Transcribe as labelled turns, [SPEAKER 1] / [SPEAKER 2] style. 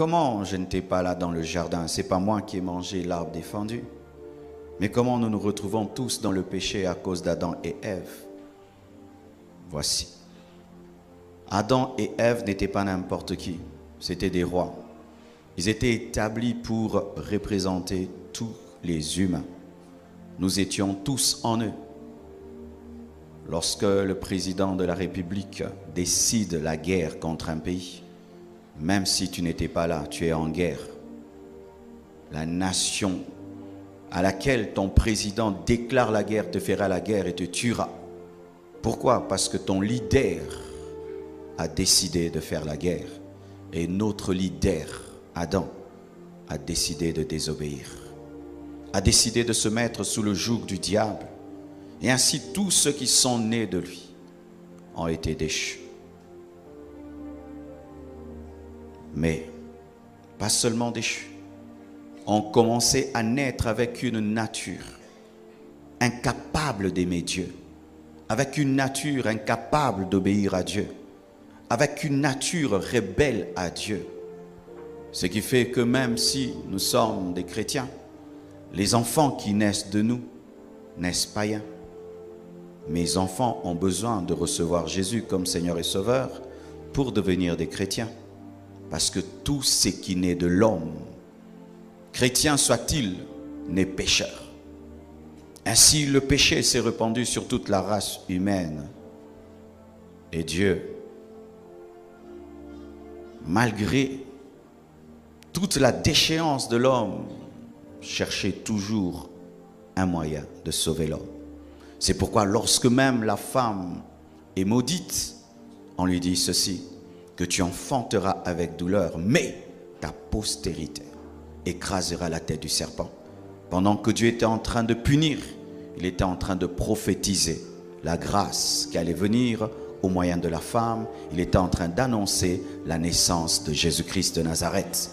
[SPEAKER 1] comment je n'étais pas là dans le jardin? C'est pas moi qui ai mangé l'arbre défendu. Mais comment nous nous retrouvons tous dans le péché à cause d'Adam et Ève? Voici. Adam et Ève n'étaient pas n'importe qui, c'étaient des rois. Ils étaient établis pour représenter tous les humains. Nous étions tous en eux. Lorsque le président de la République décide la guerre contre un pays, même si tu n'étais pas là, tu es en guerre. La nation à laquelle ton président déclare la guerre te fera la guerre et te tuera. Pourquoi? Parce que ton leader a décidé de faire la guerre. Et notre leader, Adam, a décidé de désobéir. A décidé de se mettre sous le joug du diable. Et ainsi tous ceux qui sont nés de lui ont été déchus. Mais pas seulement déchus. Ont commencé à naître avec une nature incapable d'aimer Dieu, avec une nature incapable d'obéir à Dieu, avec une nature rebelle à Dieu. Ce qui fait que même si nous sommes des chrétiens, les enfants qui naissent de nous naissent païens. Mes enfants ont besoin de recevoir Jésus comme Seigneur et Sauveur pour devenir des chrétiens. Parce que tout ce qui naît de l'homme, chrétien soit-il, n'est pécheur. Ainsi, le péché s'est répandu sur toute la race humaine. Et Dieu, malgré toute la déchéance de l'homme, cherchait toujours un moyen de sauver l'homme. C'est pourquoi lorsque même la femme est maudite, on lui dit ceci, que tu enfanteras avec douleur, mais ta postérité écrasera la tête du serpent. Pendant que Dieu était en train de punir, il était en train de prophétiser la grâce qui allait venir au moyen de la femme. Il était en train d'annoncer la naissance de Jésus-Christ de Nazareth.